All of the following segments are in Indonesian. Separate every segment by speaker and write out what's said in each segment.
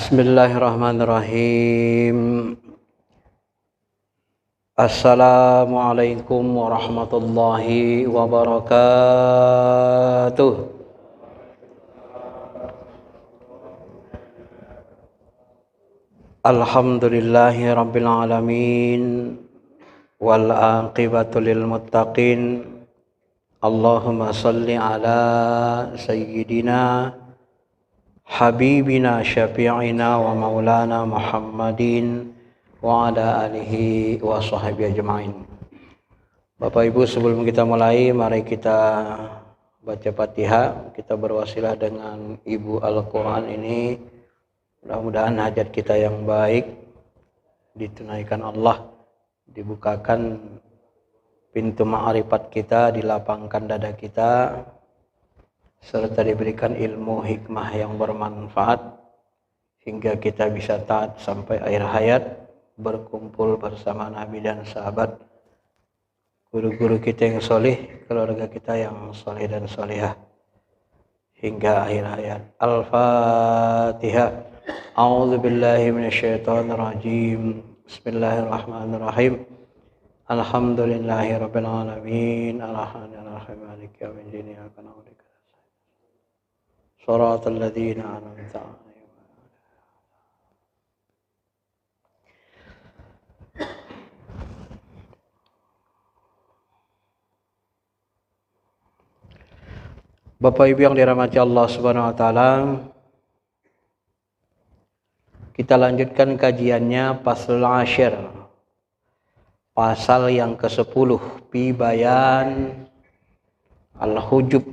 Speaker 1: Bismillahirrahmanirrahim. Assalamualaikum warahmatullahi wabarakatuh. Alhamdulillahi rabbil alamin wal aqibatu lil muttaqin. Allahumma salli ala sayyidina habibina syafi'ina wa maulana Muhammadin wa ala alihi wa sahbihi ajma'in. Bapak Ibu, sebelum kita mulai, mari kita baca Fatihah. Kita berwasilah dengan Ibu Al-Quran ini. Mudah-mudahan hajat kita yang baik ditunaikan Allah, dibukakan pintu ma'rifat kita, dilapangkan dada kita, serta diberikan ilmu hikmah yang bermanfaat hingga kita bisa taat sampai akhir hayat, berkumpul bersama Nabi dan sahabat, guru-guru kita yang soleh, keluarga kita yang soleh dan solehah hingga akhir hayat. Al-Fatihah. A'udzu billahi minasyaitonir rajim. Bismillahirrahmanirrahim. Alhamdulillahi rabbil alamin. Arrahmanirrahim. Maliki yaumiddin. Iyyaka na'budu wa iyyaka nasta'in. Shiratal ladzina an'amta 'alaihim. Bapak Ibu yang dirahmati Allah Subhanahu wa taala, kita lanjutkan kajiannya Faslul Ashir, pasal yang ke-10, fi bayan al-hujub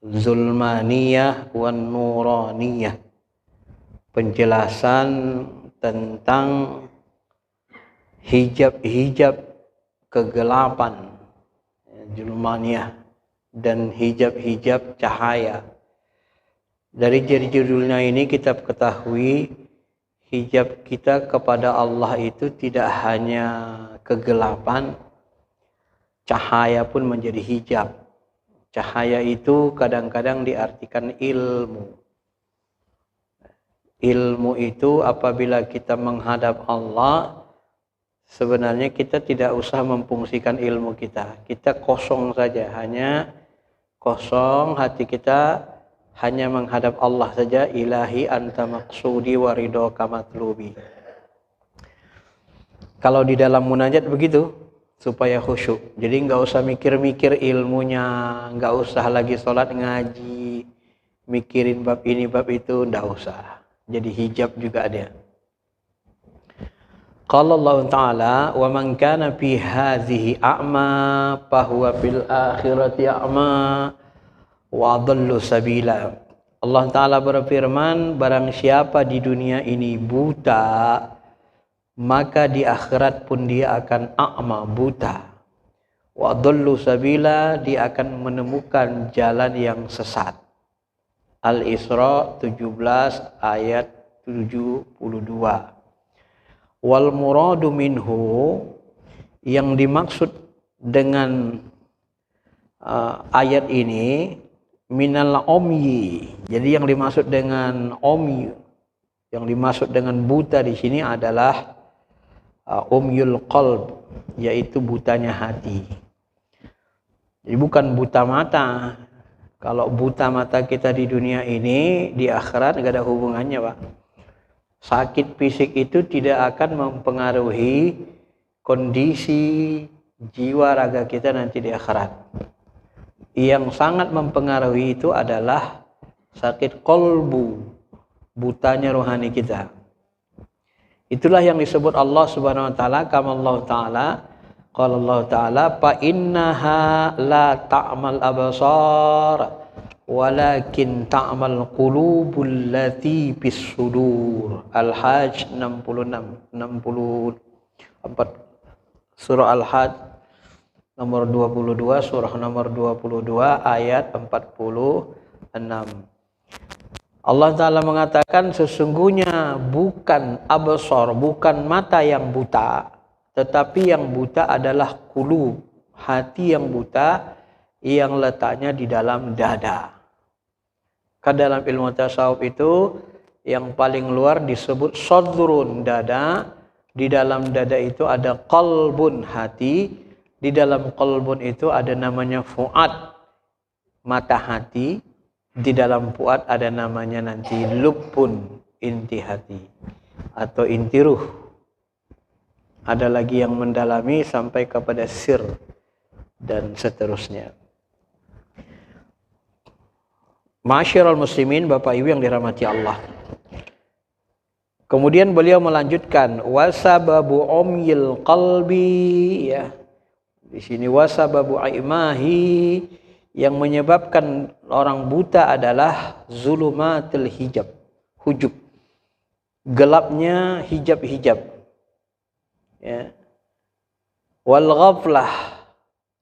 Speaker 1: zulmaniyah wan nuraniyah, penjelasan tentang hijab-hijab kegelapan, zulmaniyah, dan hijab-hijab cahaya. Dari judulnya ini kita ketahui hijab kita kepada Allah itu tidak hanya kegelapan, cahaya pun menjadi hijab. Cahaya itu kadang-kadang diartikan ilmu. Ilmu itu apabila kita menghadap Allah, sebenarnya kita tidak usah memfungsikan ilmu kita. Kita kosong saja, hanya kosong hati kita, hanya menghadap Allah saja. Ilahi anta maqsudi wa ridhoka matlubi. Kalau di dalam munajat begitu, supaya khusyuk. Jadi nggak usah mikir-mikir ilmunya, nggak usah lagi sholat ngaji, mikirin bab ini bab itu, nggak usah. Jadi hijab juga ada. Qala Allah Ta'ala, wa man kana fi hadhihi a'ma fahuwa fil akhirati a'ma wa adallu sabila. Allah Ta'ala berfirman, barang siapa di dunia ini buta, maka di akhirat pun dia akan a'ma, buta. Wa adallu sabila, dia akan menemukan jalan yang sesat. Al-Isra 17 ayat 72. Wal muradu minhu, yang dimaksud dengan ayat ini, minal omyi. Jadi yang dimaksud dengan omyi, yang dimaksud dengan buta di sini adalah omyul qalb, yaitu butanya hati. Jadi bukan buta mata. Kalau buta mata kita di dunia ini, di akhirat nggak ada hubungannya, Pak. Sakit fisik itu tidak akan mempengaruhi kondisi jiwa raga kita nanti di akhirat. Yang sangat mempengaruhi itu adalah sakit kolbu, butanya rohani kita. Itulah yang disebut Allah Subhanahu wa taala, kama Allah Ta'ala, qala Allah Ta'ala, fa innaha la ta'mal absar walakin ta'mal qulubul lati bis sudur. Al-Hajj 64, surah Al-Hajj nomor 22, surah nomor 22 ayat 46. Allah Ta'ala mengatakan, sesungguhnya bukan absar, bukan mata yang buta, tetapi yang buta adalah qulub, hati yang buta, yang letaknya di dalam dada. Kan dalam ilmu tasawuf itu yang paling luar disebut sadrun, dada. Di dalam dada itu ada qalbun, hati. Di dalam qalbun itu ada namanya fuad, mata hati. Di dalam fuad ada namanya nanti lubbun, inti hati atau inti ruh. Ada lagi yang mendalami sampai kepada sir dan seterusnya. Ma'asyiral muslimin, Bapak Ibu yang dirahmati Allah. Kemudian beliau melanjutkan wasababu umyil qalbi, ya. Di sini wasababu aimahi, yang menyebabkan orang buta adalah zulumatul hujub. Gelapnya hijab-hijab. Ya. Wal ghaflah,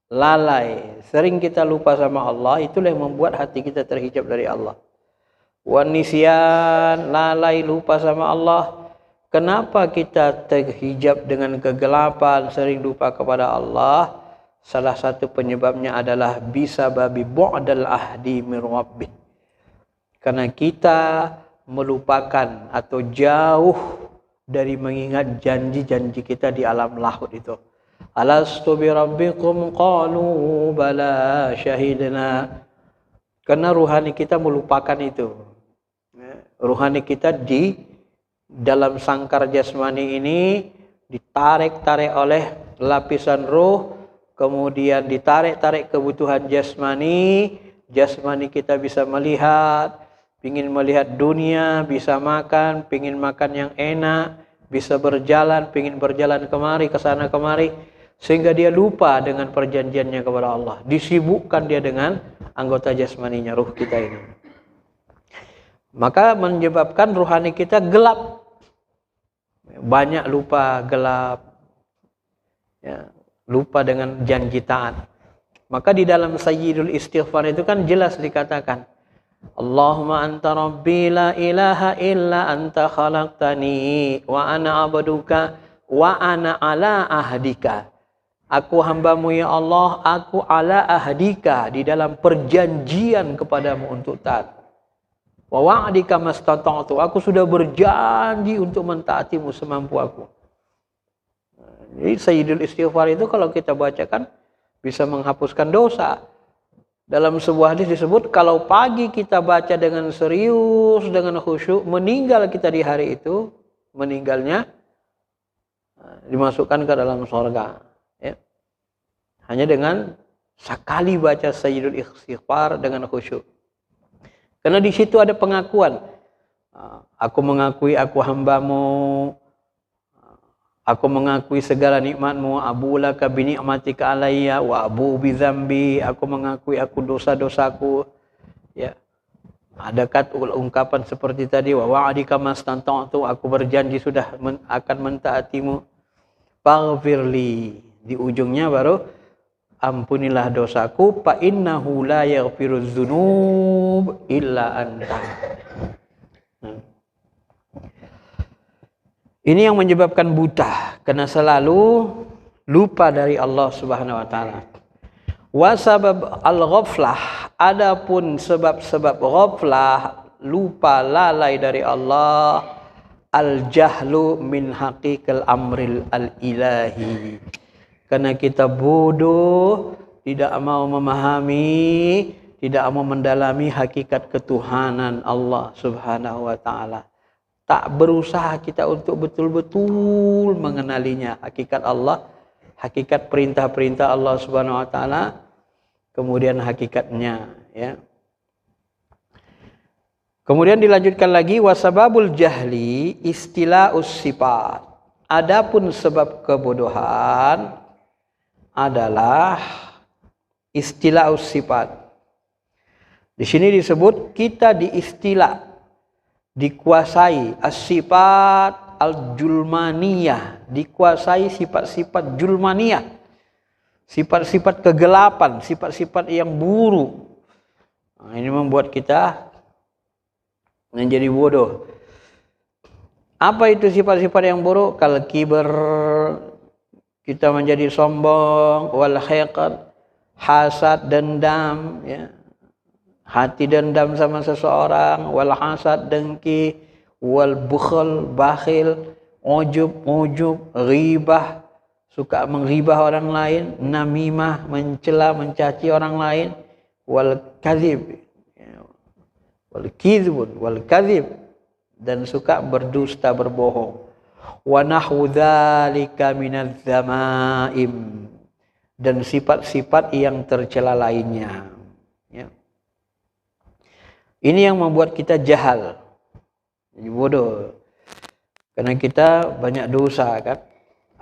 Speaker 1: lalai. Sering kita lupa sama Allah, itulah yang membuat hati kita terhijab dari Allah. Wan nisyan, lalai, lupa sama Allah. Kenapa kita terhijab dengan kegelapan, sering lupa kepada Allah? Salah satu penyebabnya adalah bisa babi bu'dal ahdi min rabbih. Karena kita melupakan atau jauh dari mengingat janji-janji kita di alam lahud itu. Alastu bi rabbikum qalu bala syahidna. Karena ruhani kita melupakan itu. Ruhani kita di dalam sangkar jasmani ini ditarik-tarik oleh lapisan ruh, kemudian ditarik-tarik kebutuhan jasmani. Jasmani kita bisa melihat, pingin melihat dunia, bisa makan, pingin makan yang enak, bisa berjalan, pingin berjalan kemari, kesana kemari, sehingga dia lupa dengan perjanjiannya kepada Allah. Disibukkan dia dengan anggota jasmaninya, ruh kita ini. Maka menyebabkan ruhani kita gelap. Banyak lupa, gelap. Ya, lupa dengan janji taat. Maka di dalam Sayyidul Istighfar itu kan jelas dikatakan, Allahumma anta rabbi la ilaha illa anta khalaqtani wa ana abduka wa ana ala ahdika. Aku hambamu ya Allah, aku ala ahdika, di dalam perjanjian kepadamu untuk taat. Wa wa'dika mastata'tu, aku sudah berjanji untuk mentaatimu semampu aku. Jadi Sayyidul Istighfar itu kalau kita bacakan bisa menghapuskan dosa. Dalam sebuah hadis disebut kalau pagi kita baca dengan serius, dengan khusyuk, meninggal kita di hari itu, meninggalnya dimasukkan ke dalam surga. Ya. Hanya dengan sekali baca Sayyidul Istighfar dengan khusyuk. Karena di situ ada pengakuan. Aku mengakui aku hambamu. Aku mengakui segala nikmatmu. Abu laka bi ni'matika alayya wa abu bi dzambi. Aku mengakui aku dosa-dosaku. Ya. Ada ungkapan seperti tadi, wa wa'adika mastata'tu, aku berjanji sudah akan mentaatimu. Faghfirli. Di ujungnya baru ampunilah dosaku, fa innahu la yaghfiruz dzunub illa anta. Ini yang menyebabkan buta, karena selalu lupa dari Allah Subhanahu wa taala. Wa sabab al-ghaflah, adapun sebab-sebab ghaflah, lupa, lalai dari Allah, al-jahlu min haqiqil amril al-ilahi. Karena kita bodoh, tidak mau memahami, tidak mau mendalami hakikat ketuhanan Allah Subhanahu wa taala. Tak berusaha kita untuk betul-betul mengenalinya, hakikat Allah, hakikat perintah-perintah Allah Subhanahu wa taala, kemudian hakikatnya, ya. Kemudian dilanjutkan lagi, wasababul jahli istila'us sifat. Adapun sebab kebodohan adalah istila'us sifat. Di sini disebut kita diistilah, dikuasai as-sifat al-julmaniyah, dikuasai sifat-sifat julmaniyah, sifat-sifat kegelapan, sifat-sifat yang buruk. Nah, ini membuat kita menjadi bodoh. Apa itu sifat-sifat yang buruk? Kal kibar, kita menjadi sombong, wal hiqad, hasad, dendam, ya. Hati dendam sama seseorang, wal hasad, dengki, wal bukhl, bakhil, ujub, ghibah, suka menghibah orang lain, namimah, mencela, mencaci orang lain, wal kadzib, wal kizbun, wal kadzib, dan suka berdusta, berbohong. Wa nahwu dzalika minadz dzamaim, dan sifat-sifat yang tercela lainnya. Ya. Ini yang membuat kita jahal, jadi bodoh. Karena kita banyak dosa kan.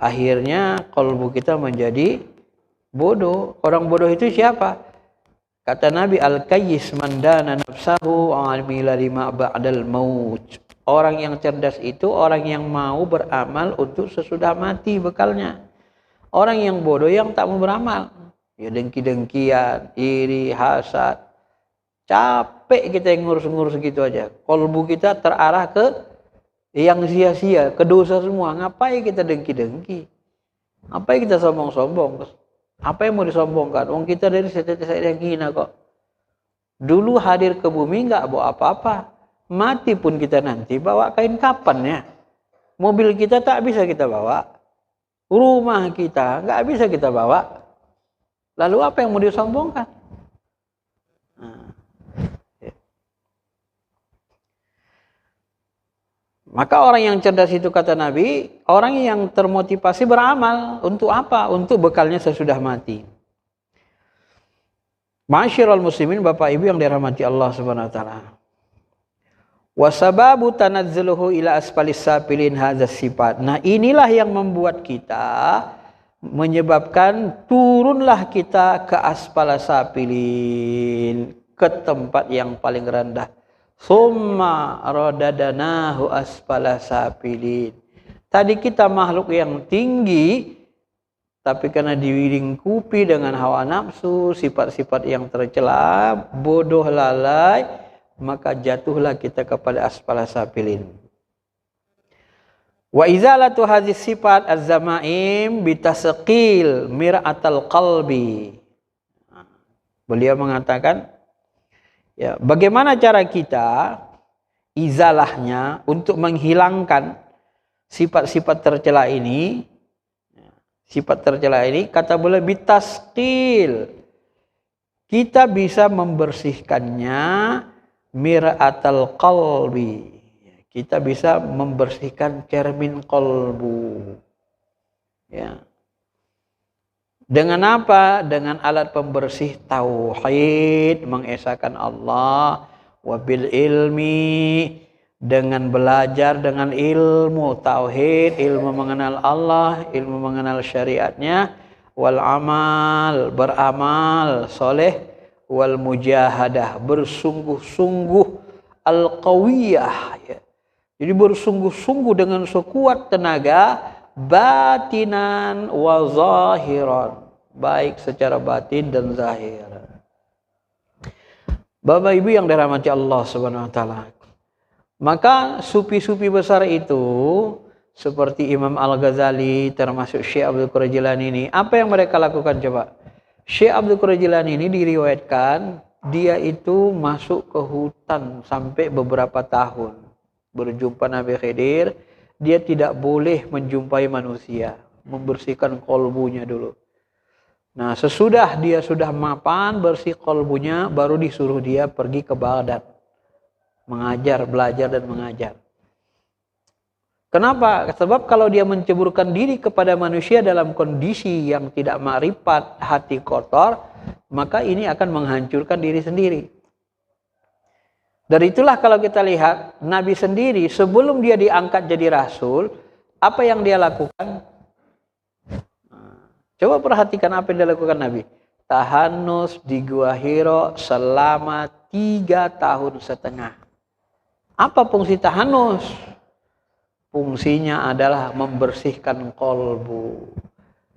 Speaker 1: Akhirnya kalbu kita menjadi bodoh. Orang bodoh itu siapa? Kata Nabi, al-kayyis man dana nafsahu amila lima ba'dal maut. Orang yang cerdas itu orang yang mau beramal untuk sesudah mati bekalnya. Orang yang bodoh yang tak mau beramal, ya dengki-dengkian, iri, hasad. Capek kita yang ngurus-ngurus gitu aja. Kalbu kita terarah ke yang sia-sia, ke dosa semua. Ngapain kita dengki-dengki? Ngapain kita sombong-sombong? Apa yang mau disombongkan? Wong kita dari setetes yang hina kok. Dulu hadir ke bumi nggak bawa apa-apa. Mati pun kita nanti bawa kain kapan ya. Mobil kita tak bisa kita bawa. Rumah kita nggak bisa kita bawa. Lalu apa yang mau disombongkan? Maka orang yang cerdas itu kata Nabi, orang yang termotivasi beramal. Untuk apa? Untuk bekalnya sesudah mati. Ma'asyiral muslimin, Bapak Ibu yang dirahmati Allah Subhanahu wa taala. Wa sababu tanazzuluhu ila asfalis safilin hadzal sifat. Nah, inilah yang membuat kita menyebabkan turunlah kita ke asfalas safilin, ke tempat yang paling rendah. Summa radadanahu asfala safilin. Tadi kita makhluk yang tinggi, tapi karena dilingkupi dengan hawa nafsu, sifat-sifat yang tercela, bodoh, lalai, maka jatuhlah kita kepada asfala safilin. Wa izalatu hadhihi sifat az-zamaim bitasqil mir'atal qalbi. Beliau mengatakan, ya, bagaimana cara kita izalahnya untuk menghilangkan sifat-sifat tercela ini? Sifat tercela ini, kata beliau, bitasqil. Kita bisa membersihkannya mir'atal qalbi. Kita bisa membersihkan cermin qalbu. Ya. Dengan apa? Dengan alat pembersih tauhid, mengesahkan Allah, wabil ilmi, dengan belajar dengan ilmu tauhid, ilmu mengenal Allah, ilmu mengenal syariatnya, wal amal, beramal soleh, wal mujahadah, bersungguh-sungguh, al qawiyah, ya. Jadi bersungguh-sungguh dengan sekuat tenaga, batinan wa zahiran, baik secara batin dan zahir. Bapak Ibu yang dirahmati Allah Subhanahu wa taala. Maka sufi-sufi besar itu seperti Imam Al-Ghazali, termasuk Syekh Abdul Qadir Jilani ini, apa yang mereka lakukan coba? Syekh Abdul Qadir Jilani ini diriwayatkan dia itu masuk ke hutan sampai beberapa tahun berjumpa Nabi Khidir. Dia tidak boleh menjumpai manusia, membersihkan kolbunya dulu. Nah, sesudah dia sudah mapan, bersih kolbunya, baru disuruh dia pergi ke Baghdad. Mengajar, belajar dan mengajar. Kenapa? Sebab kalau dia menceburkan diri kepada manusia dalam kondisi yang tidak ma'rifat, hati kotor, maka ini akan menghancurkan diri sendiri. Dari itulah kalau kita lihat, Nabi sendiri sebelum dia diangkat jadi Rasul, apa yang dia lakukan? Coba perhatikan apa yang dilakukan Nabi. Tahanus di Gua Hiro selama 3 tahun setengah. Apa fungsi tahanus? Fungsinya adalah membersihkan kolbu.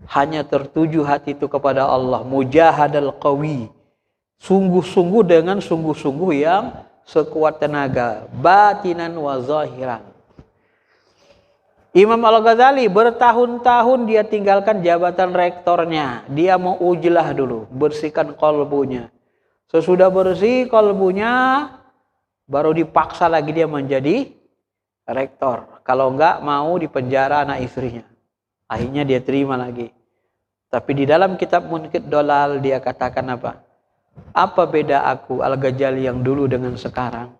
Speaker 1: Hanya tertuju hati itu kepada Allah. Mujahadal qawi. Sungguh-sungguh dengan sungguh-sungguh yang sekuat tenaga. Batinan wa zahiran. Imam Al-Ghazali bertahun-tahun dia tinggalkan jabatan rektornya. Dia mau ujlah dulu. Bersihkan kolbunya. Sesudah bersih kolbunya, baru dipaksa lagi dia menjadi rektor. Kalau enggak mau dipenjara anak istrinya. Akhirnya dia terima lagi. Tapi di dalam kitab Munkit Dolal dia katakan apa? Apa beda aku Al-Ghazali yang dulu dengan sekarang?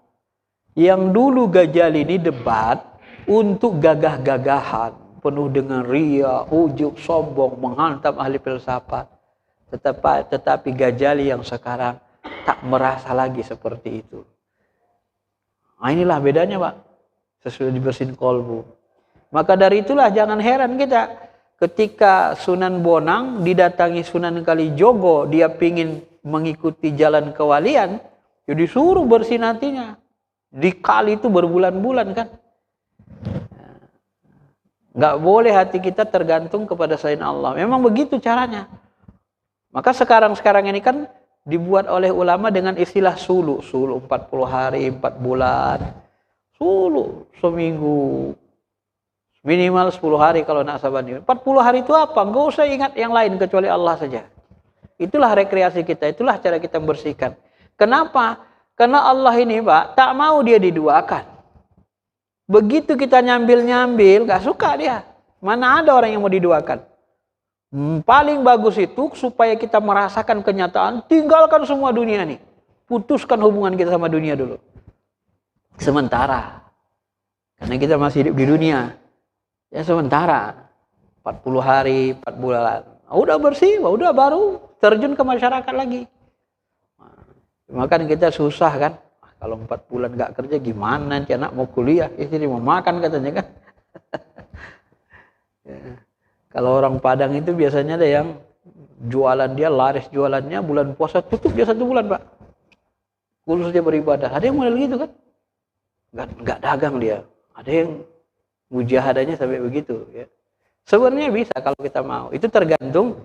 Speaker 1: Yang dulu Ghazali ini debat untuk gagah-gagahan, penuh dengan ria, ujub, sombong, menghantam ahli filsafat. Tetapi Ghazali yang sekarang tak merasa lagi seperti itu. Nah, inilah bedanya, Pak. Sesudah dibersihin kolbu. Maka dari itulah jangan heran kita ketika Sunan Bonang didatangi Sunan Kalijogo, dia pingin mengikuti jalan kewalian, ya disuruh bersihin hatinya. Di kali itu berbulan-bulan kan. Nggak boleh hati kita tergantung kepada selain Allah. Memang begitu caranya. Maka sekarang ini kan dibuat oleh ulama dengan istilah sulu. Sulu 40 hari, 4 bulan. Sulu seminggu. Minimal 10 hari kalau nak sabani. 40 hari itu apa? Nggak usah ingat yang lain kecuali Allah saja. Itulah rekreasi kita. Itulah cara kita membersihkan. Kenapa? Karena Allah ini, Pak, tak mau dia diduakan. Begitu kita nyambil-nyambil, gak suka dia. Mana ada orang yang mau diduakan? Paling bagus itu supaya kita merasakan kenyataan, tinggalkan semua dunia nih. Putuskan hubungan kita sama dunia dulu. Sementara. Karena kita masih hidup di dunia. Ya sementara. 40 hari, 4 bulan. Udah bersih, udah baru terjun ke masyarakat lagi. Makan kita susah kan. Kalau 4 bulan gak kerja gimana nanti anak mau kuliah, istri mau makan katanya kan. Ya. Kalau orang Padang itu biasanya ada yang jualan dia laris jualannya bulan puasa tutup dia 1 bulan, Pak. Khusus dia beribadah. Ada yang model gitu kan. Gak dagang dia. Ada yang mujahadahnya sampai begitu ya. Sebenarnya bisa kalau kita mau. Itu tergantung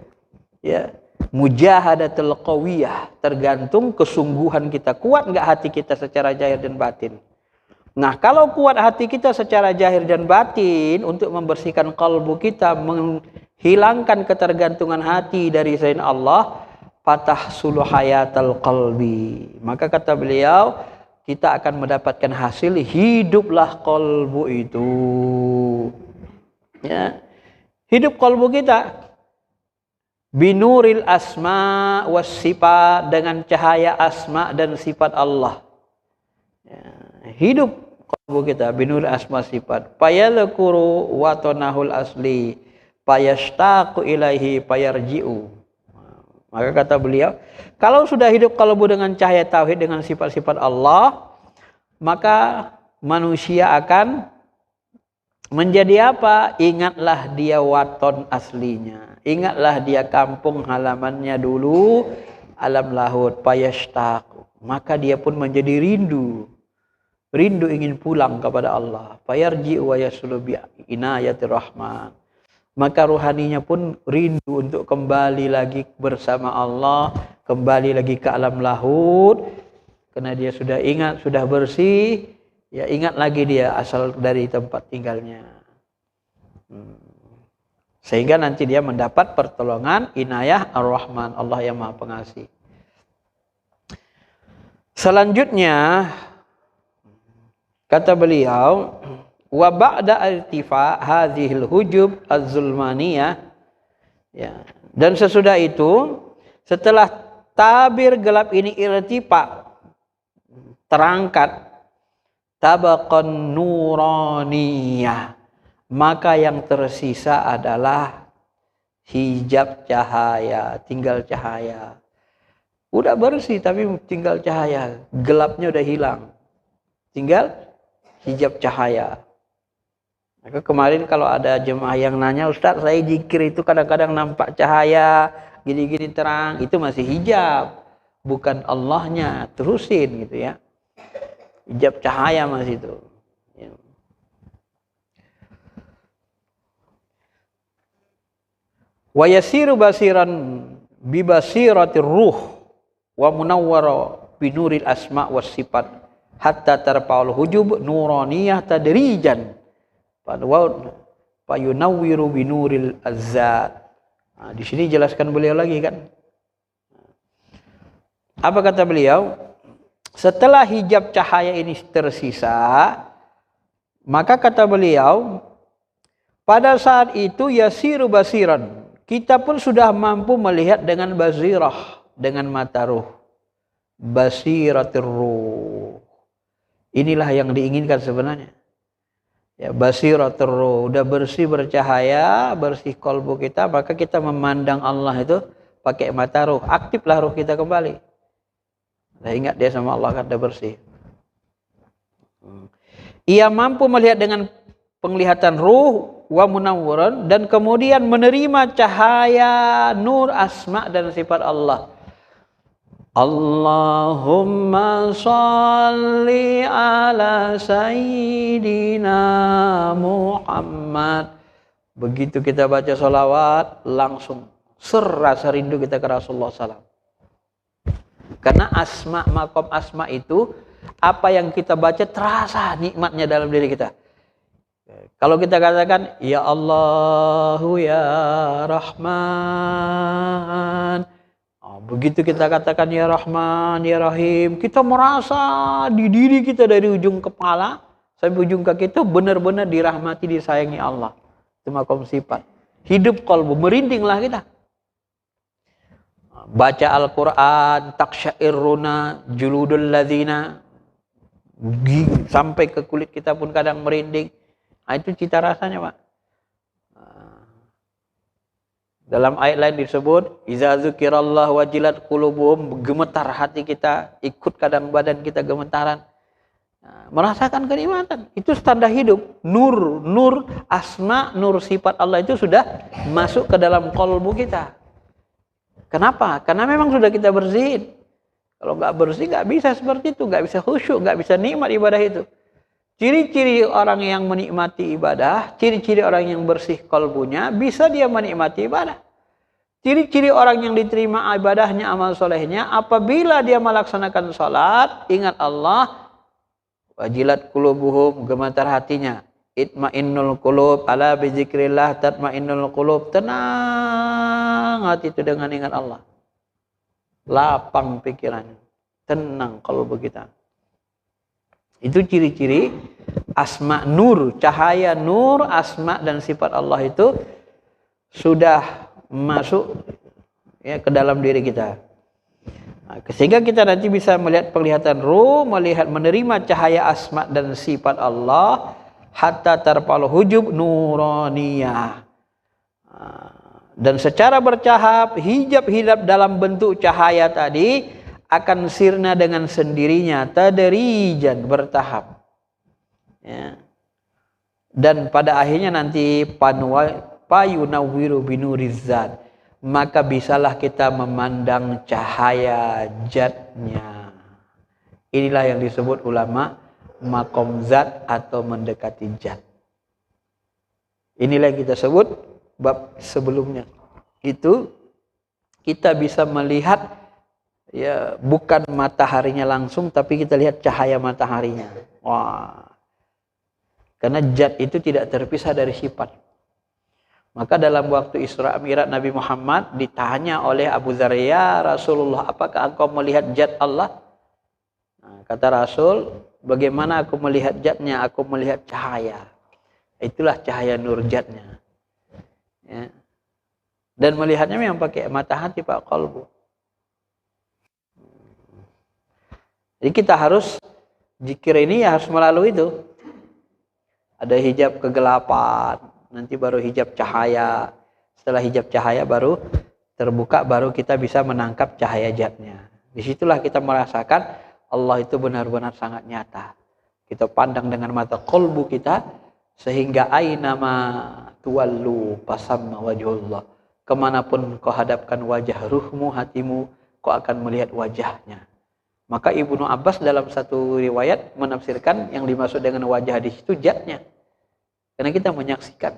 Speaker 1: ya mujahadatul qawiyah, tergantung kesungguhan kita. Kuat enggak hati kita secara zahir dan batin? Nah, kalau kuat hati kita secara zahir dan batin untuk membersihkan kalbu kita, menghilangkan ketergantungan hati dari selain Allah, patah suluh hayatal qalbi. Maka kata beliau, kita akan mendapatkan hasil hiduplah kalbu itu. Ya. Hidup kalbu kita binuril asma was sifat, dengan cahaya asma dan sifat Allah. Ya. Hidup kalbu kita binuril asma sifat. Payadhkuru wa tanahul asli, payashtaqu ilaihi payarji'u. Maka kata beliau, kalau sudah hidup kalbu dengan cahaya tauhid, dengan sifat-sifat Allah, maka manusia akan menjadi apa? Ingatlah dia waton aslinya. Ingatlah dia kampung halamannya dulu, alam lahud, payashtaqu. Maka dia pun menjadi rindu. Rindu ingin pulang kepada Allah. Payarji'u wa yasulu bi inayatir rahman. Maka ruhaninya pun rindu untuk kembali lagi bersama Allah, kembali lagi ke alam lahud. Karena dia sudah ingat, sudah bersih, ya ingat lagi dia asal dari tempat tinggalnya. Sehingga nanti dia mendapat pertolongan inayah ar-Rahman, Allah yang Maha Pengasih. Selanjutnya kata beliau, wa ba'da irtifa hadhil hujub az-zulmaniyah, ya, dan sesudah itu, setelah tabir gelap ini irtifa, terangkat, tabaqan nuraniyah, maka yang tersisa adalah hijab cahaya, tinggal cahaya. Udah bersih tapi tinggal cahaya, gelapnya udah hilang, tinggal hijab cahaya. Maka kemarin kalau ada jemaah yang nanya, Ustaz, saya zikir itu kadang-kadang nampak cahaya gini-gini terang, itu masih hijab, bukan Allahnya. Terusin gitu ya, hijab cahaya masih itu. Wa yasiru basiran bi basiratir ruh wa munawwara bi nuril asma was sifat hatta tarpaul hujub nuraniyah tadrijan fa yunawwiru bi nuril azzat. Nah, di sini jelaskan beliau lagi kan. Apa kata beliau? Setelah hijab cahaya ini tersisa, Maka kata beliau, pada saat itu yasiru basiran, kita pun sudah mampu melihat dengan basirah, dengan mata ruh. Basiratir ruh. Inilah yang diinginkan sebenarnya. Ya, basiratir ruh, udah bersih, bercahaya, bersih kalbu kita, maka kita memandang Allah itu pakai mata ruh. Aktiflah ruh kita kembali. Nah, ingat dia sama Allah kan udah bersih. Ia mampu melihat dengan penglihatan ruh wa munawwaran, dan kemudian menerima cahaya nur asma dan sifat Allah. Allahumma salli ala sayyidina Muhammad. Begitu kita baca sholawat, langsung rasa rindu kita ke Rasulullah SAW. Karena asma, maqam asma itu, apa yang kita baca terasa nikmatnya dalam diri kita. Kalau kita katakan, Ya Allahu ya Rahman. Begitu kita katakan Ya Rahman, Ya Rahim, kita merasa di diri kita dari ujung kepala sampai ujung kaki itu benar-benar dirahmati, disayangi Allah. Itu maqam sifat. Hidup qalbu, merindinglah kita. Baca Al-Quran, taksyairuna juludul ladzina, sampai ke kulit kita pun kadang merinding. Nah, itu cita rasanya, Pak. Dalam ayat lain disebut, Iza dzukirallah wajilat qulubuhum, gemetar hati kita, ikut kadang badan kita gemetaran. Nah, merasakan kenikmatan. Itu tanda hidup. Nur asma, nur sifat Allah itu sudah masuk ke dalam qalbu kita. Kenapa? Karena memang sudah kita bersihin. Kalau nggak bersih, nggak bisa seperti itu, nggak bisa khusyuk, nggak bisa nikmat ibadah itu. Ciri-ciri orang yang menikmati ibadah, ciri-ciri orang yang bersih kalbunya, bisa dia menikmati ibadah. Ciri-ciri orang yang diterima ibadahnya, amal solehnya, apabila dia melaksanakan salat, ingat Allah, wajilat qulubuhum, gemetar hatinya. Itmainnul qulub, ala bizikrillah tatmainnul qulub, tenang hati itu dengan ingat Allah. Lapang pikirannya, tenang kalbu kita. Itu ciri-ciri asma nur, cahaya nur, asma dan sifat Allah itu sudah masuk ya ke dalam diri kita. Nah, sehingga kita nanti bisa melihat penglihatan ruh, melihat menerima cahaya asma dan sifat Allah, hatta tarpal hujub nuraniyah. Dan secara bertahap, hijab-hijab dalam bentuk cahaya tadi akan sirna dengan sendirinya, tadrijan, bertahap. Ya. Dan pada akhirnya nanti payunawwiru binurizzat, maka bisalah kita memandang cahaya zatnya. Inilah yang disebut ulama maqam zat atau mendekati zat. Inilah yang kita sebut bab sebelumnya. Itu kita bisa melihat ya bukan mataharinya langsung, tapi kita lihat cahaya mataharinya. Wah. Karena zat itu tidak terpisah dari sifat. Maka dalam waktu Isra Mi'raj Nabi Muhammad ditanya oleh Abu Dzar, "Ya Rasulullah, apakah engkau melihat zat Allah?" Nah, kata Rasul, "Bagaimana aku melihat zatnya? Aku melihat cahaya." Itulah cahaya nur zatnya. Ya. Dan melihatnya memang pakai mata hati, Pak, qalbu. Jadi kita harus zikir ini ya harus melalui itu. Ada hijab kegelapan, nanti baru hijab cahaya. Setelah hijab cahaya baru terbuka, baru kita bisa menangkap cahaya zatnya. Disitulah kita merasakan Allah itu benar-benar sangat nyata. Kita pandang dengan mata qalbu kita, sehingga ainama tuwallu fasamma wajhullah. Kemanapun kau hadapkan wajah ruhmu, hatimu, kau akan melihat wajahnya. Maka Ibnu Abbas dalam satu riwayat menafsirkan yang dimaksud dengan wajah di situ zatnya. Karena kita menyaksikan.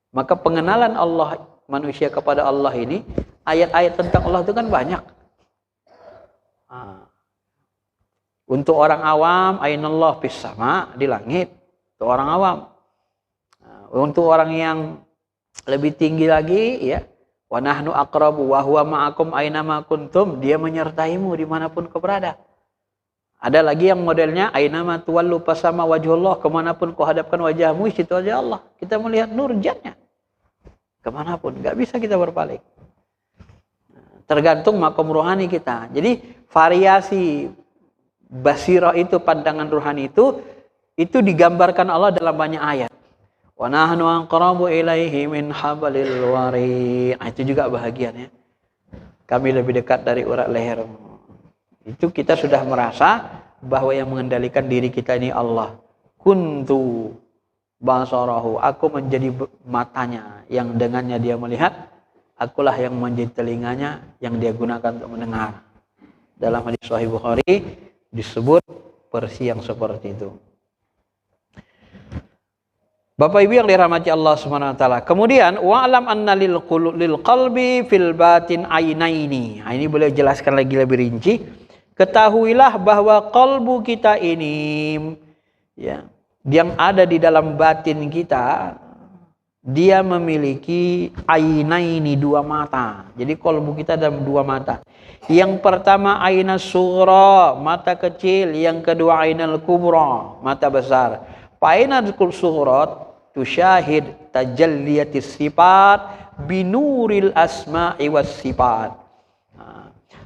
Speaker 1: Maka pengenalan Allah manusia kepada Allah ini, ayat-ayat tentang Allah itu kan banyak. Untuk orang awam, ainallah fis sama, di langit. Untuk orang awam. Untuk orang yang lebih tinggi lagi, ya, wa nahnu aqrabu wa huwa ma'akum aina ma kuntum, dia menyertaimu dimanapun kau berada. Ada lagi yang modelnya ainama tuwallu fasama wajhullah, kemanapun kau hadapkan wajahmu situ wajah Allah. Kita melihat nur zatnya. Kemanapun, nggak bisa kita berpaling. Tergantung makom rohani kita. Jadi variasi basirah itu, pandangan rohani itu digambarkan Allah dalam banyak ayat. Wa nahnu aqrabu ilaihi min hablil warid. Itu juga bahagiannya. Kami lebih dekat dari urat lehermu. Itu kita sudah merasa bahwa yang mengendalikan diri kita ini Allah. Kuntu basarahu, aku menjadi matanya yang dengannya dia melihat, akulah yang menjadi telinganya yang dia gunakan untuk mendengar. Dalam hadis Sahih Bukhari disebut versi yang seperti itu. Bapak Ibu yang dirahmati Allah Subhanahu wa taala. Kemudian wa'lam anna lil qalbi fil batin ainaini. Ini boleh jelaskan lagi lebih rinci. Ketahuilah bahwa kalbu kita ini, ya, yang ada di dalam batin kita, dia memiliki ainaini, dua mata. Jadi kalbu kita ada dua mata. Yang pertama ainas sughra, mata kecil. Yang kedua ainal kubra, mata besar. Ainal sughra tusyahid tajalliyatis sifat binuril asma'i was sifat.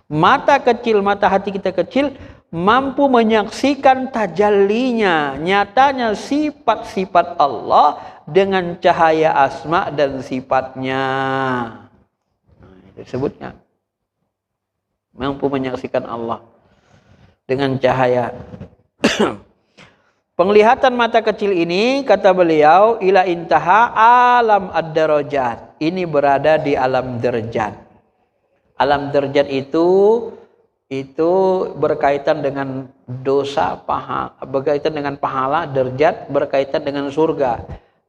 Speaker 1: Mata kecil, mata hati kita kecil, mampu menyaksikan tajallinya, nyatanya sifat-sifat Allah dengan cahaya asma dan sifatnya. Itu disebutnya. Mampu menyaksikan Allah dengan cahaya. Penglihatan mata kecil ini, kata beliau, ila intaha alam ad-darajat. Ini berada di alam derajat. Alam derajat itu berkaitan dengan dosa, berkaitan dengan pahala, derajat berkaitan dengan surga.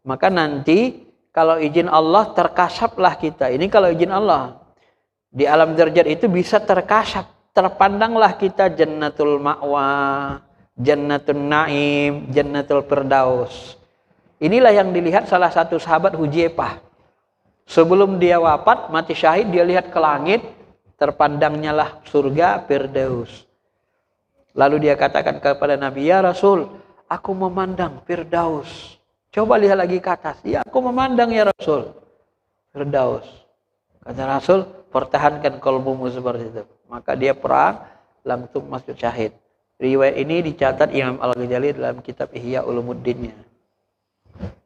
Speaker 1: Maka nanti kalau izin Allah terkasaplah kita. Ini kalau izin Allah. Di alam derajat itu bisa terkasap, terpandanglah kita jannatul ma'wa, jannatul naim, jannatul firdaus. Inilah yang dilihat salah satu sahabat Hujaifah. Sebelum dia wafat, mati syahid, dia lihat ke langit, terpandangnya lah surga Firdaus. Lalu dia katakan kepada Nabi, ya Rasul, aku memandang Firdaus. Coba lihat lagi ke atas. Ya, aku memandang ya Rasul, Firdaus. Kata Rasul, pertahankan kalbumu seperti itu. Maka dia perang, langsung masuk syahid. Riwayat ini dicatat Imam Al-Ghazali dalam kitab Ihya Ulumuddinnya.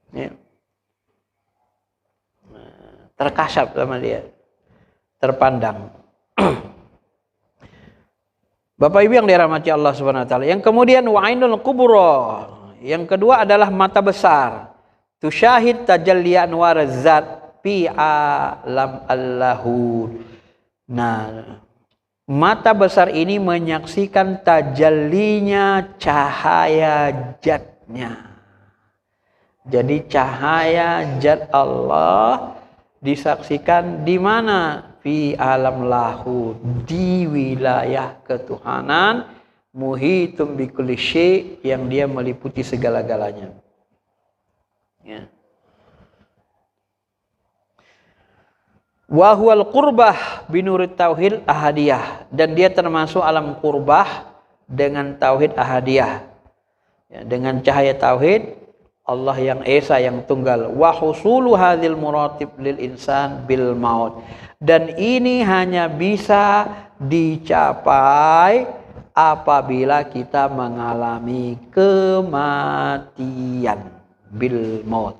Speaker 1: Ya. Terkasap sama dia, terpandang. Bapak Ibu yang dirahmati Allah Subhanahu wa taala. Yang kemudian wa'inul kubra. Yang kedua adalah mata besar. Tusyahid tajalli anwar zat fi alam Allahu. Nah, mata besar ini menyaksikan tajallinya cahaya zatnya. Jadi cahaya zat Allah disaksikan di mana? Fi alam lahu, di wilayah ketuhanan, muhitum bi kulli syai', yang dia meliputi segala-galanya. Ya. Wa huwal qurbah binurit tauhid ahadiyah, dan dia termasuk alam qurbah dengan tauhid ahadiyah. Ya, dengan cahaya tauhid Allah yang esa, yang tunggal. Wa husulu hadzal muratib lil insan bil maut. Dan ini hanya bisa dicapai apabila kita mengalami kematian bil maut.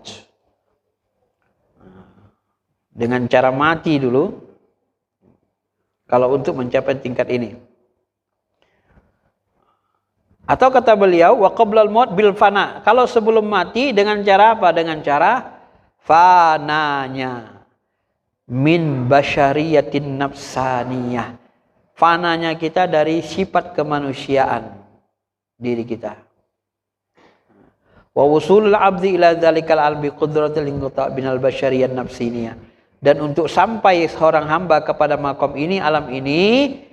Speaker 1: Dengan cara mati dulu. Kalau untuk mencapai tingkat ini. Atau kata beliau, wa qablal maut bil fana. Kalau sebelum mati dengan cara apa? Dengan cara fananya. Min basyariyatin nafsaniyah. Fananya kita dari sifat kemanusiaan diri kita. Wa wusulul abdi ila dzalikal albi qudratul inqita' binal basyariyat nafsiniyah. Dan untuk sampai seorang hamba kepada makom ini, alam ini,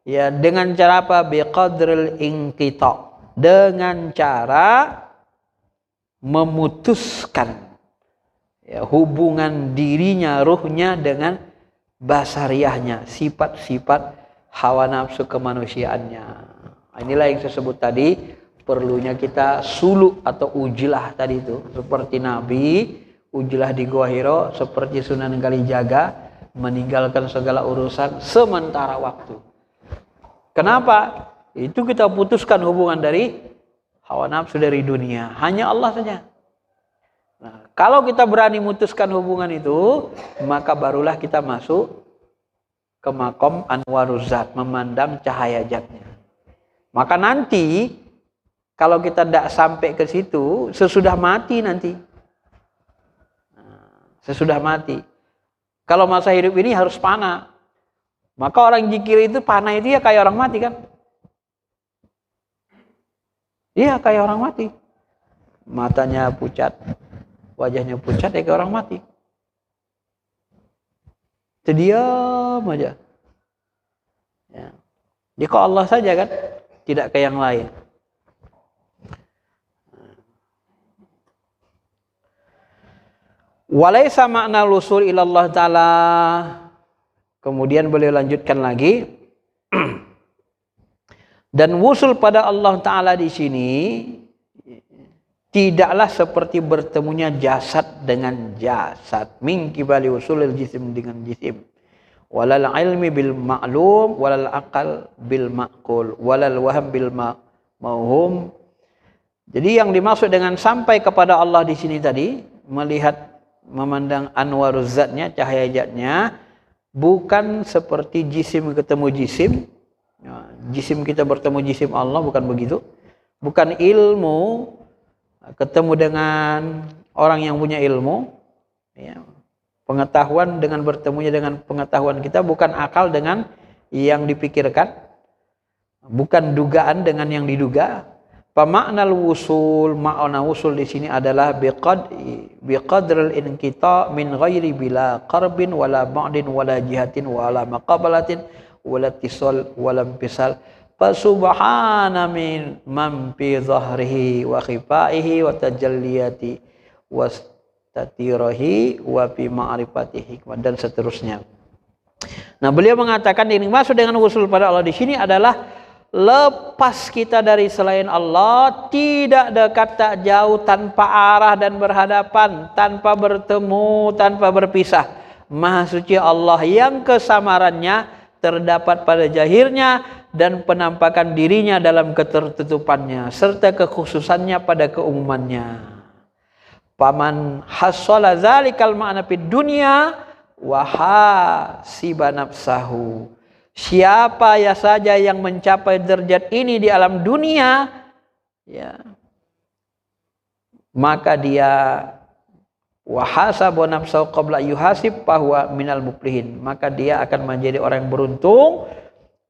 Speaker 1: ya dengan cara apa? Biqadril inqita'. Dengan cara memutuskan ya, hubungan dirinya, ruhnya dengan basariahnya, sifat-sifat hawa nafsu kemanusiaannya. Inilah yang saya sebut tadi, perlunya kita suluk atau ujilah tadi itu. Seperti Nabi, ujilah di Gua Hiro, seperti Sunan Kalijaga, meninggalkan segala urusan sementara waktu. Kenapa? Itu kita putuskan hubungan dari hawa nafsu, dari dunia. Hanya Allah saja. Nah, kalau kita berani memutuskan hubungan itu, maka barulah kita masuk ke makom anwaruzat, memandang cahaya zatnya. Maka nanti kalau kita tidak sampai ke situ, sesudah mati nanti. Sesudah mati. Kalau masa hidup ini harus fana. Maka orang zikir itu fana itu ya kayak orang mati kan? Iya, kayak orang mati. Matanya pucat, wajahnya pucat ya kayak orang mati. Diam aja. Ya. Dia kok Allah saja kan, tidak ke yang lain. Walaysa makna lusul ilallah ta'ala. Kemudian beliau lanjutkan lagi. Dan wusul pada Allah Ta'ala di sini tidaklah seperti bertemunya jasad dengan jasad. Min kibali usulil jisim dengan jisim. Walal ilmi bil ma'lum, walal akal bil ma'kul, walal waham bil mauhum. Jadi yang dimaksud dengan sampai kepada Allah di sini tadi, melihat, memandang anwaruz zatnya, cahaya zatnya, bukan seperti jisim ketemu jisim. Jisim kita bertemu jisim Allah, bukan begitu. Bukan ilmu ketemu dengan orang yang punya ilmu, ya. Pengetahuan dengan bertemunya dengan pengetahuan kita, bukan akal dengan yang dipikirkan, bukan dugaan dengan yang diduga. Pamaknal wusul, makna wusul di sini adalah biqadril inqita min ghairi bila qarbin wala ba'din wala jihatin wala maqabalatin wala tisal wala pisal. Fasubhana min man fi dhahrihi wa khifaihi wa tajalliyati wastatirahi wa fi ma'rifatihi dan seterusnya. Nah, beliau mengatakan ini maksud dengan usul pada Allah di sini adalah lepas kita dari selain Allah, tidak dekat tak jauh, tanpa arah dan berhadapan, tanpa bertemu, tanpa berpisah. Maha suci Allah yang kesamarannya terdapat pada zahirnya dan penampakan dirinya dalam ketertutupannya serta kekhususannya pada keumumannya. Paman hassala zalikal ma'na fid dunya wa hasiba nafsahu. Siapa ya saja yang mencapai derajat ini di alam dunia, ya, maka dia wahasaba nafsahu qabla yuhasib bahwa minal muflihin, maka dia akan menjadi orang yang beruntung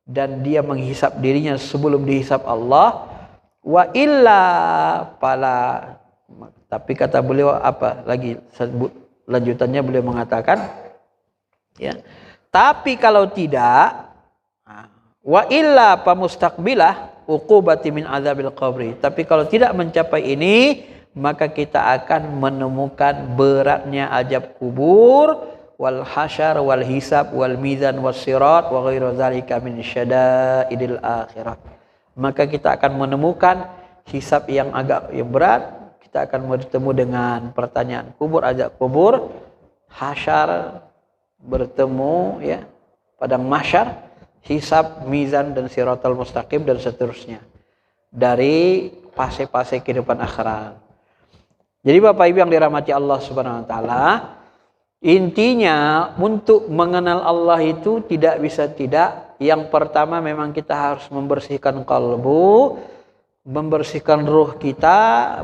Speaker 1: dan dia menghisap dirinya sebelum dihisap Allah. Wa illa pala, tapi kata beliau apa lagi lanjutannya, beliau mengatakan, ya, tapi kalau tidak, wa illa pamustaqbilah uqubati min azabil qabri, tapi kalau tidak mencapai ini, maka kita akan menemukan beratnya azab kubur, wal hasyar wal hisab wal mizan was sirat wa ghairu dzalika min syada'idil akhirah. Maka kita akan menemukan hisab yang berat, kita akan bertemu dengan pertanyaan kubur, azab kubur, hasyar, bertemu, ya, padang mahsyar, hisab, mizan dan siratal mustaqim dan seterusnya dari fase-fase kehidupan akhirat. Jadi Bapak Ibu yang dirahmati Allah Subhanahu wa taala, intinya untuk mengenal Allah itu tidak bisa tidak. Yang pertama memang kita harus membersihkan kalbu, membersihkan ruh kita,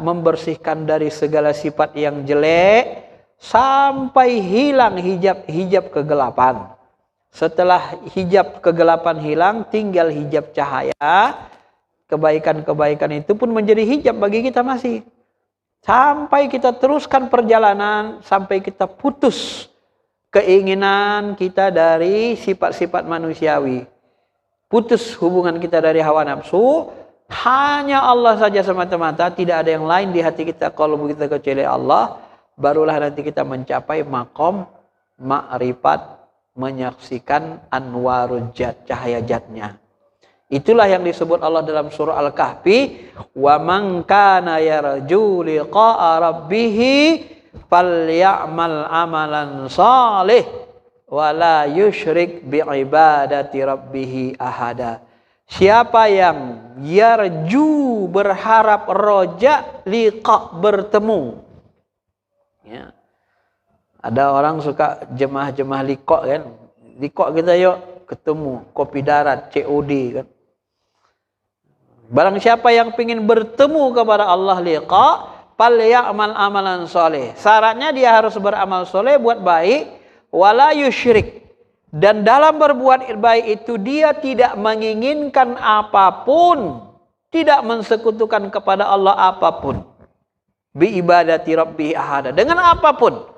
Speaker 1: membersihkan dari segala sifat yang jelek sampai hilang hijab kegelapan. Setelah hijab kegelapan hilang, tinggal hijab cahaya. Kebaikan-kebaikan itu pun menjadi hijab bagi kita masih. Sampai kita teruskan perjalanan, sampai kita putus keinginan kita dari sifat-sifat manusiawi. Putus hubungan kita dari hawa nafsu. Hanya Allah saja semata-mata, tidak ada yang lain di hati kita, kalbu kita kecuali Allah. Barulah nanti kita mencapai makom ma'rifat, menyaksikan anwarul jat, cahaya jatnya. Itulah yang disebut Allah dalam surah Al-Kahfi, wa man kana yarju liqa'a rabbih falyamal amalan salih wa la yusyrik bi'ibadati rabbih ahada. Siapa yang yarju berharap, roja liqa bertemu. Ya. Ada orang suka jemaah-jemaah liqa kan. Liqa kita yuk ketemu kopi darat COD kan. Barang siapa yang ingin bertemu kepada Allah liqa, falyamal amalan soleh. Syaratnya dia harus beramal soleh, buat baik, wala yusyrik. Dan dalam berbuat baik itu dia tidak menginginkan apapun, tidak mensekutukan kepada Allah apapun. Bi ibadati rabbi ahada, dengan apapun.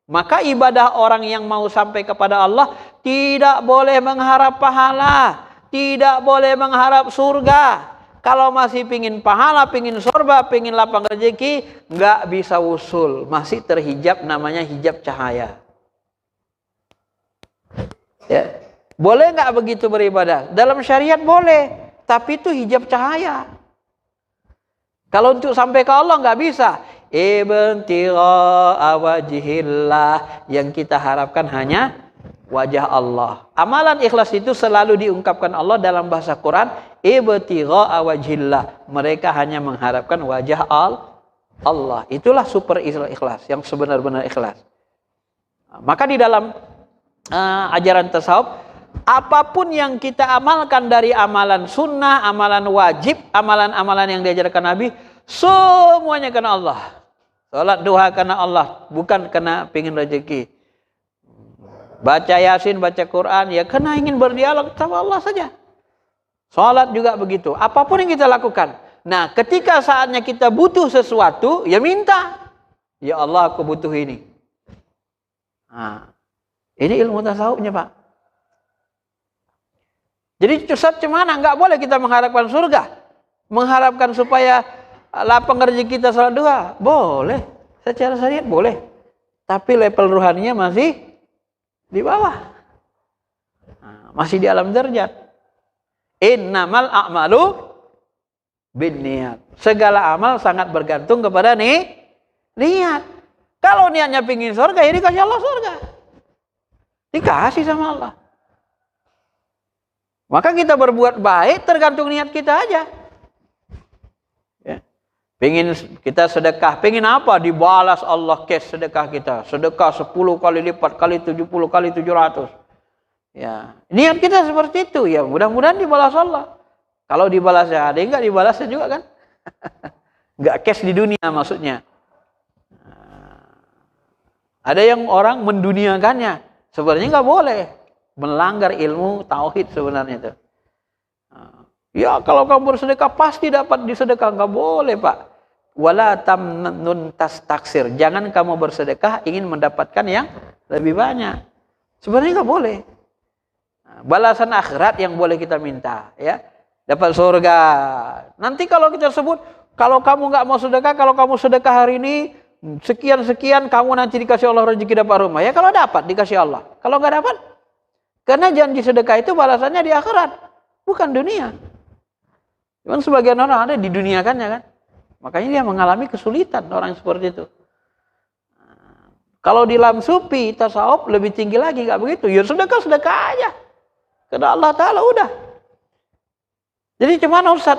Speaker 1: Maka ibadah orang yang mau sampai kepada Allah tidak boleh mengharap pahala, tidak boleh mengharap surga. Kalau masih pingin pahala, pingin sorba, pingin lapang rezeki, nggak bisa usul. Masih terhijab, namanya hijab cahaya. Ya. Boleh nggak begitu beribadah? Dalam syariat boleh, tapi itu hijab cahaya. Kalau untuk sampai ke Allah nggak bisa. Ibtigha'a wajhillah, yang kita harapkan hanya wajah Allah. Amalan ikhlas itu selalu diungkapkan Allah dalam bahasa Quran, ibtigha'a wajhillah. Mereka hanya mengharapkan wajah Allah. Itulah super ikhlas, yang sebenar-benar ikhlas. Maka di dalam ajaran tasawuf, apapun yang kita amalkan dari amalan sunnah, amalan wajib, amalan-amalan yang diajarkan Nabi, semuanya karena Allah. Salat duha karena Allah, bukan karena pingin rezeki. Baca Yasin, baca Quran, ya karena ingin berdialog sama Allah saja. Salat juga begitu. Apapun yang kita lakukan. Nah, ketika saatnya kita butuh sesuatu, ya minta. Ya Allah, aku butuh ini. Nah, ini ilmu tasawufnya, Pak. Jadi Ustaz cemana? Enggak boleh kita mengharapkan surga. Mengharapkan supaya lapang rezeki kita salat duha. Boleh. Secara syariat boleh. Tapi level ruhaninya masih di bawah. Nah, masih di alam derajat. Innamal a'malu binniyat. Segala amal sangat bergantung kepada niat. Kalau niatnya pingin surga, ya dikasih Allah surga. Dikasih sama Allah. Maka kita berbuat baik tergantung niat kita aja. Ya. Pingin kita sedekah, pingin apa? Dibalas Allah cash sedekah kita. Sedekah 10 kali lipat, kali 70, kali 700. Ya, niat kita seperti itu. Ya, mudah-mudahan dibalas Allah. Kalau dibalasnya ada, enggak dibalasnya juga kan? Enggak cash di dunia maksudnya. Ada yang orang menduniakannya. Sebenarnya enggak boleh. Melanggar ilmu tauhid sebenarnya itu. Ya, kalau kamu bersedekah pasti dapat disedekah. Enggak boleh, Pak. Wala tamnun tastaksir. Jangan kamu bersedekah ingin mendapatkan yang lebih banyak. Sebenarnya enggak boleh. Balasan akhirat yang boleh kita minta, ya. Dapat surga. Nanti kalau kita sebut, kalau kamu enggak mau sedekah, kalau kamu sedekah hari ini sekian-sekian, kamu nanti dikasih Allah rezeki dapat rumah. Ya kalau dapat dikasih Allah. Kalau enggak dapat, karena janji sedekah itu balasannya di akhirat, bukan dunia. Cuman sebagian orang ada di dunia kan. Makanya dia mengalami kesulitan orang seperti itu. Kalau di dalam sufi, tasawuf lebih tinggi lagi, enggak begitu. Ya sedekah aja. Karena Allah Ta'ala udah. Jadi cuman Ustaz,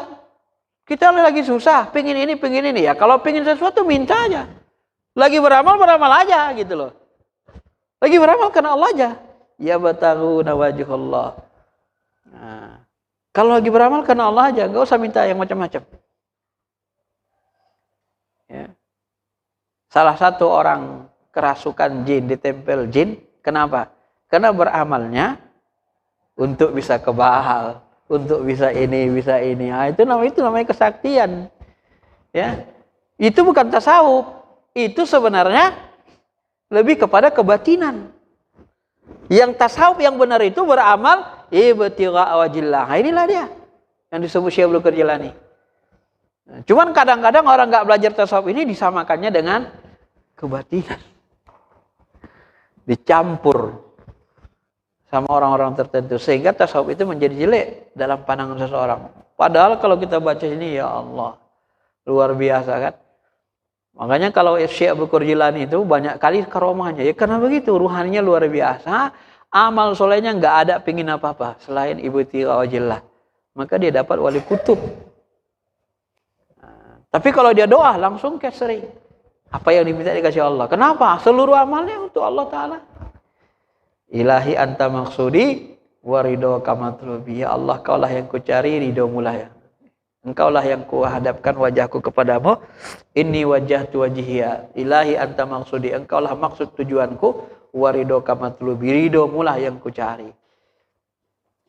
Speaker 1: kita lagi susah, pingin ini. Ya kalau pingin sesuatu minta aja. Lagi beramal aja gitu loh. Lagi beramal karena Allah aja. Ya bataguna wajhullah. Nah, kalau lagi beramal karena Allah aja, enggak usah minta yang macam-macam. Ya. Salah satu orang kerasukan jin, ditempel jin, kenapa? Karena beramalnya untuk bisa kebal, untuk bisa ini. Nah, itu namanya kesaktian. Ya. Itu bukan tasawuf. Itu sebenarnya lebih kepada kebatinan. Yang tasawuf yang benar itu beramal ibtigha'a wajhillah. Nah, inilah dia yang disebut Syekh Abdul Qadir Jilani. Nah, cuman kadang-kadang orang enggak belajar tasawuf ini disamakannya dengan kebatinan. Dicampur. sama orang-orang tertentu sehingga tasawuf itu menjadi jelek dalam pandangan seseorang. Padahal kalau kita baca ini, ya Allah, luar biasa kan. Makanya kalau Syekh Abdul Qadir Jilani itu banyak kali karomahnya. Ya karena begitu, ruhaninya luar biasa. Amal solehnya nggak ada pingin apa-apa selain ibtigha wajhillah. Maka dia dapat wali kutub. Nah, tapi kalau dia doa langsung kayak sering. Apa yang diminta dikasih Allah. Kenapa? Seluruh amalnya untuk Allah Ta'ala. Ilahi anta maksudi warido kamatlubi. Ya Allah, kaulah yang kucari, ridhomu lah ya. Engkaulah yang kuhadapkan wajahku kepadamu. Inni wajjahtu wajhiya. Ilahi anta maksudi. Engkaulah maksud tujuanku. Warido kamatlubi. Ridhomu lah yang kucari.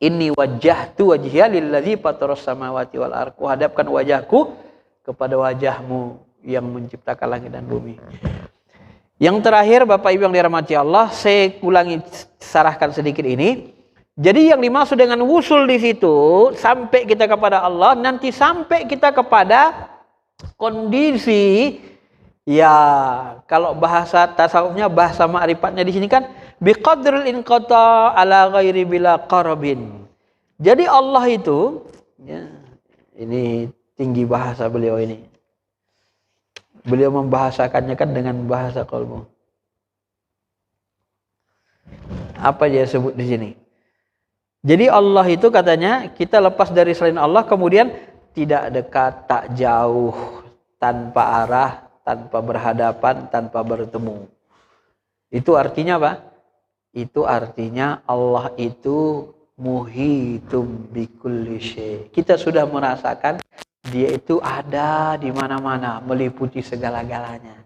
Speaker 1: Inni wajjahtu wajhiya lilladzi fataras samawati wal ardh. Kuhadapkan wajahku kepada wajahmu yang menciptakan langit dan bumi. Yang terakhir, Bapak Ibu yang dirahmati Allah, saya ulangi, sarahkan sedikit ini. Jadi yang dimaksud dengan wusul di situ, sampai kita kepada Allah, nanti sampai kita kepada kondisi, ya kalau bahasa tasawufnya, bahasa ma'rifatnya di sini kan, biqadril inqata ala ghairi bila qarabin. Jadi Allah itu, ya, ini tinggi bahasa beliau ini. Beliau membahasakannya kan dengan bahasa qalbu. Apa dia sebut di sini? Jadi Allah itu katanya kita lepas dari selain Allah, kemudian tidak dekat, tak jauh, tanpa arah, tanpa berhadapan, tanpa bertemu. Itu artinya apa? Itu artinya Allah itu muhitum bikulli syai'. Kita sudah merasakan dia itu ada di mana-mana, meliputi segala-galanya.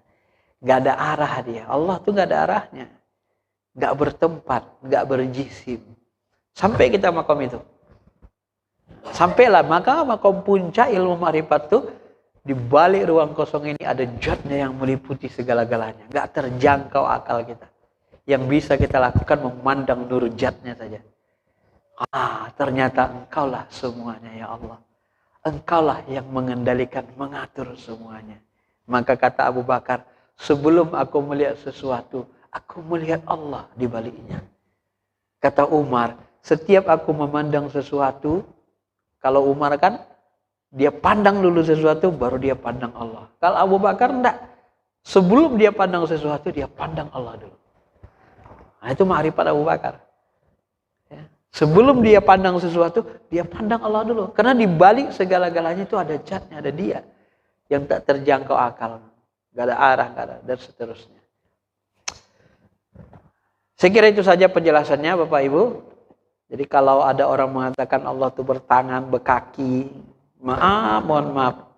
Speaker 1: Gak ada arah dia. Allah tuh gak ada arahnya. Gak bertempat, gak berjisim. Sampai kita makom itu. Sampailah, maka makom puncak ilmu ma'rifat tuh, di balik ruang kosong ini ada zatnya yang meliputi segala-galanya. Gak terjangkau akal kita. Yang bisa kita lakukan memandang nur zatnya saja. Ternyata engkaulah semuanya ya Allah. Engkaulah yang mengendalikan, mengatur semuanya. Maka kata Abu Bakar, sebelum aku melihat sesuatu, aku melihat Allah di baliknya. Kata Umar, setiap aku memandang sesuatu, kalau Umar kan, dia pandang dulu sesuatu, baru dia pandang Allah. Kalau Abu Bakar enggak. Sebelum dia pandang sesuatu, dia pandang Allah dulu. Nah, itu ma'rifat Abu Bakar. Sebelum dia pandang sesuatu, dia pandang Allah dulu. Karena di balik segala-galanya itu ada zatnya, ada dia. Yang tak terjangkau akal. Gak ada arah, gak ada, dan seterusnya. Saya kira itu saja penjelasannya Bapak Ibu. Jadi kalau ada orang mengatakan Allah itu bertangan, berkaki, mohon maaf.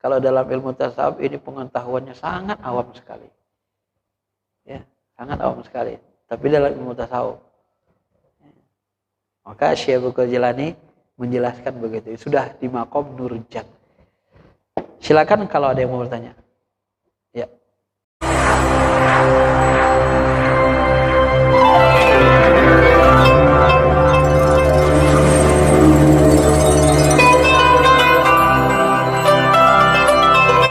Speaker 1: Kalau dalam ilmu tasawuf ini pengetahuannya sangat awam sekali. Ya, sangat awam sekali. Tapi dalam ilmu tasawuf. Maka Syekh Abdul Qadir Jilani menjelaskan begitu. Sudah di makom nur zat. Silakan kalau ada yang mau bertanya.